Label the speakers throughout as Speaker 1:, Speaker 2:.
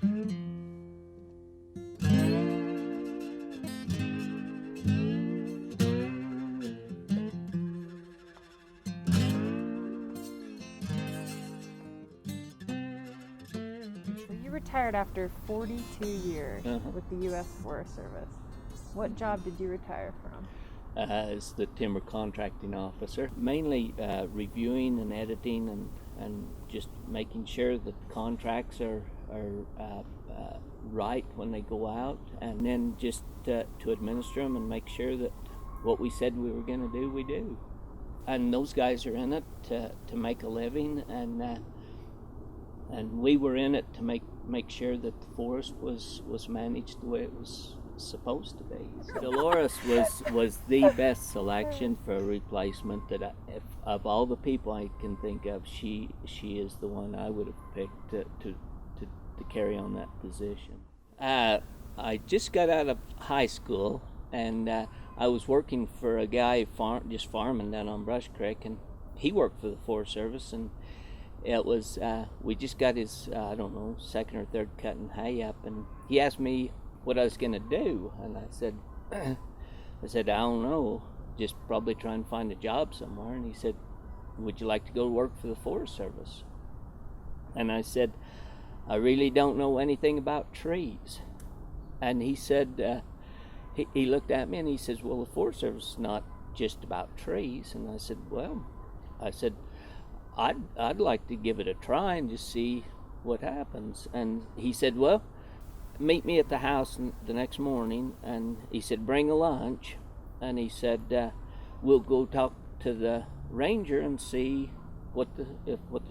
Speaker 1: You retired after 42 years with the U.S. Forest Service. What job did you retire from?
Speaker 2: As the timber contracting officer, mainly reviewing and editing and just making sure that contracts are right when they go out, and then just to administer them and make sure that what we said we were going to do, we do. And those guys are in it to make a living, and we were in it to make sure that the forest was managed the way it was supposed to be. Dolores was the best selection for a replacement. That of all the people I can think of, she is the one I would have picked to carry on that position. I just got out of high school, and I was working for a guy just farming down on Brush Creek, and he worked for the Forest Service, and it was we just got his second or third cutting hay up, and he asked me what I was going to do, and I said I don't know, just probably try and find a job somewhere. And he said, would you like to go work for the Forest Service? And I said, I really don't know anything about trees. And he said, he looked at me and he says, well, the Forest Service is not just about trees. And I said, I'd like to give it a try and just see what happens. And he said, well, meet me at the house the next morning, and he said, bring a lunch, and he said, we'll go talk to the ranger and see what the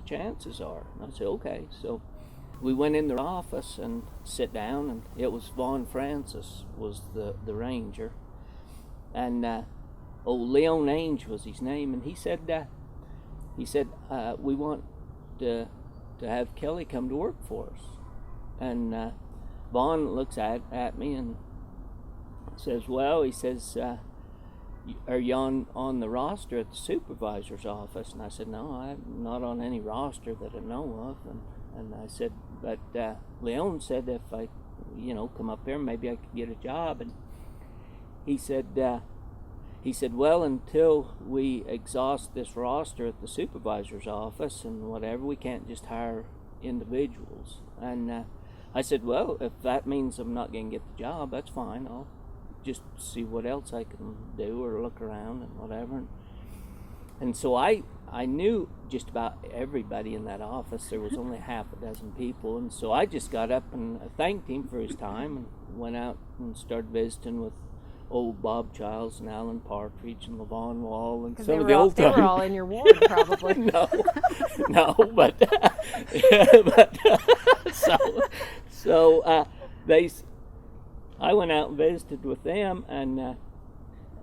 Speaker 2: chances are. And I said, okay. So we went in their office and sit down, and it was Vaughn Francis was the ranger, and Leon Ainge was his name, and he said we want to have Kelly come to work for us. And Vaughn looks at me and says, well, he says, are you on the roster at the supervisor's office? And I said, no, I'm not on any roster that I know of. And I said, but Leon said if I, come up here, maybe I could get a job. And he said, well, until we exhaust this roster at the supervisor's office and whatever, we can't just hire individuals. And I said, well, if that means I'm not going to get the job, that's fine. I'll just see what else I can do or look around and whatever. And so I knew just about everybody in that office. There was only half a dozen people. And so I just got up and thanked him for his time and went out and started visiting with old Bob Childs and Alan Partridge and Levon Wall and some of the old time.
Speaker 1: They were all in your ward, probably.
Speaker 2: no, but I went out and visited with them, and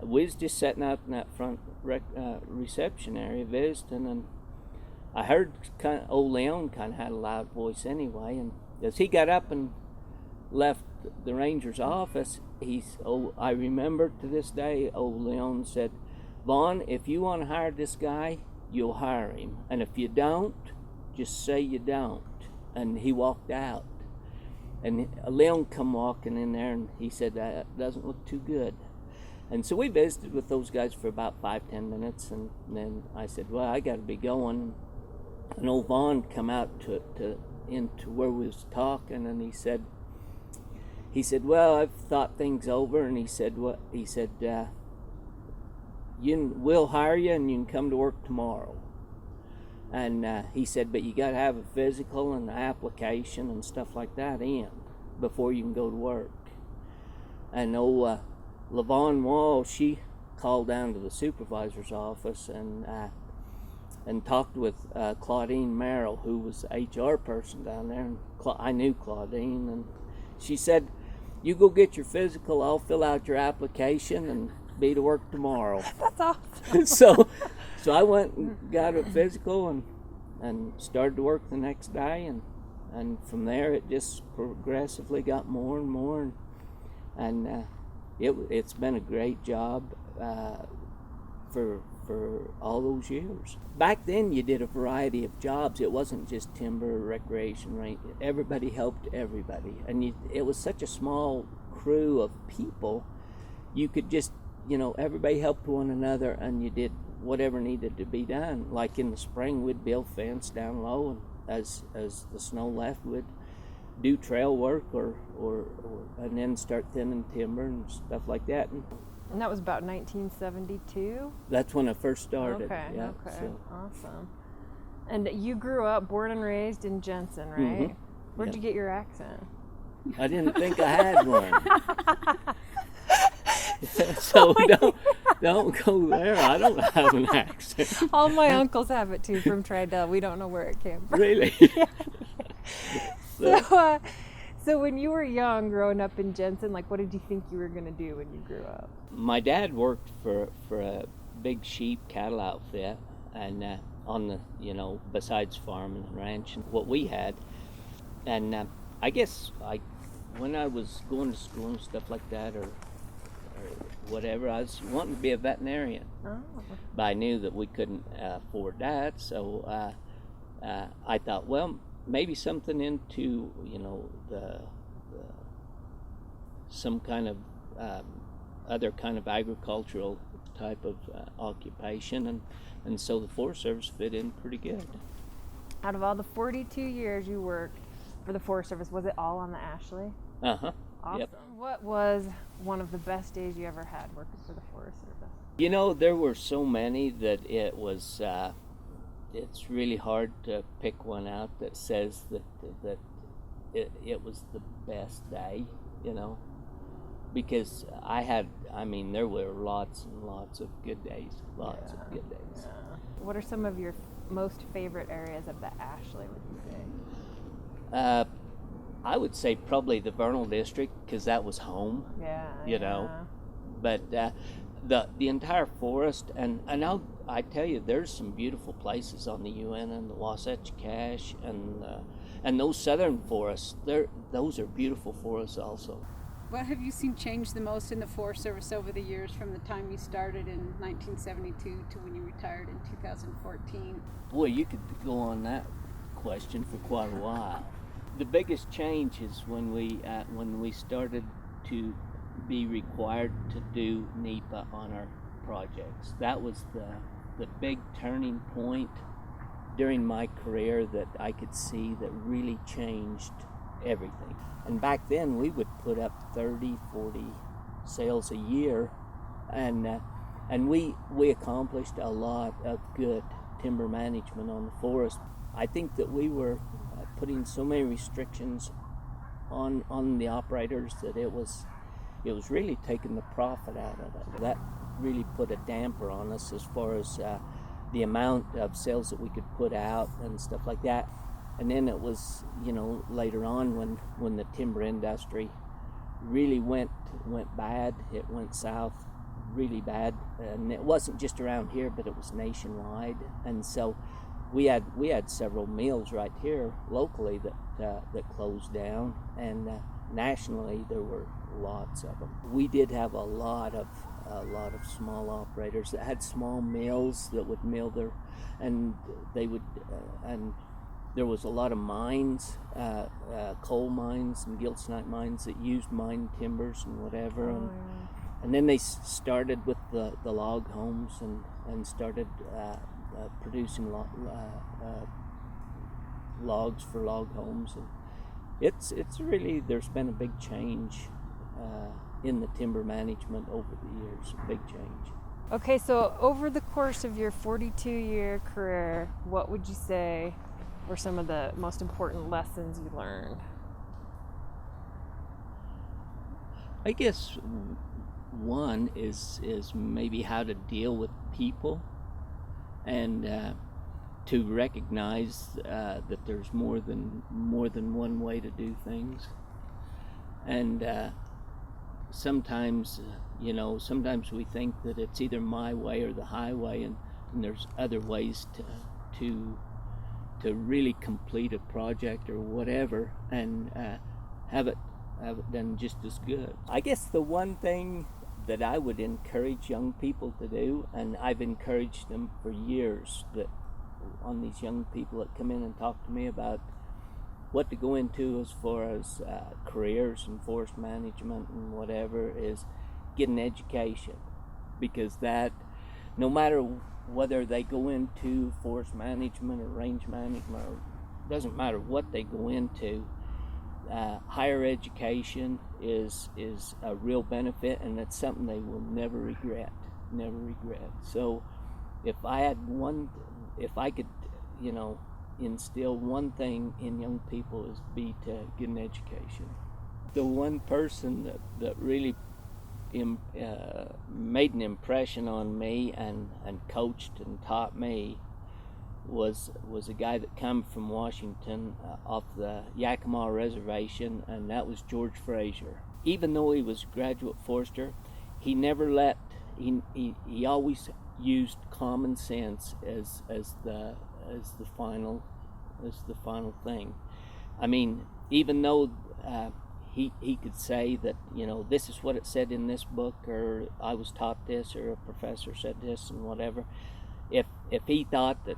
Speaker 2: we was just sitting out in that front reception area visiting, and I heard old Leon kind of had a loud voice anyway, and as he got up and left the ranger's office, I remember to this day, old Leon said, Vaughn, if you want to hire this guy, you'll hire him, and if you don't, just say you don't. And he walked out, and Leon come walking in there, and he said, that doesn't look too good. And so we visited with those guys for about 5-10 minutes, and then I said, well, I got to be going. And old Vaughn come out into where we was talking, and he said, well, I've thought things over, and he said, we'll hire you, and you can come to work tomorrow. And he said, but you got to have a physical and an application and stuff like that in before you can go to work. And old Levon Wall, she called down to the supervisor's office and talked with Claudine Merrill, who was the HR person down there. And I knew Claudine, and she said, you go get your physical, I'll fill out your application and be to work tomorrow.
Speaker 1: That's awesome.
Speaker 2: So I went and got a physical and started to work the next day, and from there it just progressively got more and more, and it's been a great job for for all those years. Back then, you did a variety of jobs. It wasn't just timber or recreation, right? Everybody helped everybody, and it was such a small crew of people. You could just, everybody helped one another, and you did whatever needed to be done. Like in the spring, we'd build fence down low, and as the snow left, we'd do trail work or and then start thinning timber and stuff like that.
Speaker 1: And that was about 1972?
Speaker 2: That's when I first started.
Speaker 1: Okay,
Speaker 2: yeah,
Speaker 1: okay,
Speaker 2: so.
Speaker 1: Awesome. And you grew up, born and raised in Jensen, right?
Speaker 2: Mm-hmm.
Speaker 1: Where'd you get your accent?
Speaker 2: I didn't think I had one. So don't go there. I don't have an accent.
Speaker 1: All my uncles have it too from Tridell. We don't know where it came from.
Speaker 2: Really?
Speaker 1: So when you were young, growing up in Jensen, like what did you think you were going to do when you grew up?
Speaker 2: My dad worked for a big sheep cattle outfit, and on the besides farm and ranch and what we had, and I guess when I was going to school and stuff like that or whatever, I was wanting to be a veterinarian.
Speaker 1: Oh.
Speaker 2: But I knew that we couldn't afford that, so I thought, well, maybe something into the some kind of other kind of agricultural type of occupation, and so the Forest Service fit in pretty good.
Speaker 1: Out of all the 42 years you worked for the Forest Service, was it all on the Ashley?
Speaker 2: Uh-huh.
Speaker 1: Awesome.
Speaker 2: Yep.
Speaker 1: What was one of the best days you ever had working for the Forest Service?
Speaker 2: There were so many that it was it's really hard to pick one out that says that it was the best day, because there were lots and lots of good days, lots of good days.
Speaker 1: Yeah. What are some of your most favorite areas of the Ashley, would you say?
Speaker 2: I would say probably the Vernal District, because that was home.
Speaker 1: Yeah.
Speaker 2: But the entire forest, and I tell you, there's some beautiful places on the UN and the Wasatch Cache and those southern forests. Those are beautiful forests also.
Speaker 3: What have you seen change the most in the Forest Service over the years, from the time you started in 1972 to when you retired in 2014?
Speaker 2: Boy, you could go on that question for quite a while. The biggest change is when we started to be required to do NEPA on our projects. That was the big turning point during my career that I could see that really changed everything. And back then we would put up 30, 40 sales a year, and we accomplished a lot of good timber management on the forest. I think that we were putting so many restrictions on the operators that it was really taking the profit out of it. That really put a damper on us as far as the amount of sales that we could put out and stuff like that. And then it was, later on when the timber industry really went bad, it went south really bad, and it wasn't just around here, but it was nationwide. And so we had several mills right here locally that closed down, and nationally there were lots of them. We did have a lot of small operators that had small mills that would mill and there was a lot of mines, coal mines and giltsnite mines that used mined timbers and whatever. And then they started with the log homes and started producing logs for log homes. And it's really, there's been a big change in the timber management over the years, a big change.
Speaker 1: Okay, so over the course of your 42-year career, what would you say were some of the most important lessons you learned?
Speaker 2: I guess one is maybe how to deal with people, and to recognize that there's more than one way to do things, and sometimes we think that it's either my way or the highway, and there's other ways to really complete a project or whatever, and have it done just as good. I guess the one thing that I would encourage young people to do, and I've encouraged them for years, that on these young people that come in and talk to me about what to go into as far as careers in forest management and whatever, is get an education, because that, no matter whether they go into forest management or range management, or doesn't matter what they go into, higher education is a real benefit, and it's something they will never regret. So if I could, instill one thing in young people, is be to get an education. The one person that really made an impression on me and coached and taught me was a guy that come from Washington, off the Yakima Reservation, and that was George Frazier. Even though he was a graduate forester, he never let, he always used common sense as the final thing. I mean, even though he could say that, this is what it said in this book, or I was taught this, or a professor said this, and whatever, if he thought that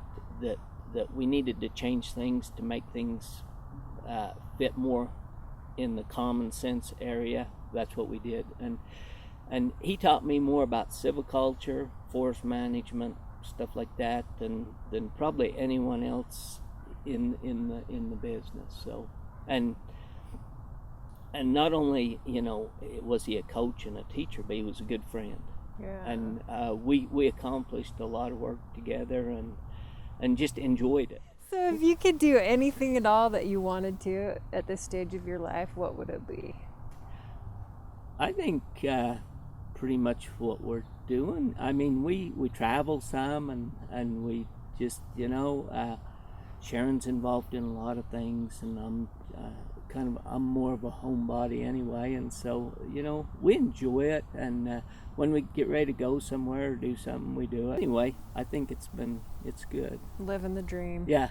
Speaker 2: we needed to change things to make things fit more in the common sense area, that's what we did. And he taught me more about silviculture, forest management, stuff like that, than probably anyone else in the business. So, and not only was he a coach and a teacher, but he was a good friend.
Speaker 1: Yeah.
Speaker 2: And we accomplished a lot of work together, and just enjoyed it.
Speaker 1: So if you could do anything at all that you wanted to at this stage of your life, what would it be?
Speaker 2: I think pretty much what we're doing. I mean, we travel some, and we just, Sharon's involved in a lot of things, and I'm more of a homebody anyway, and so, we enjoy it, and when we get ready to go somewhere or do something, we do it. Anyway, I think it's good.
Speaker 1: Living the dream.
Speaker 2: Yeah.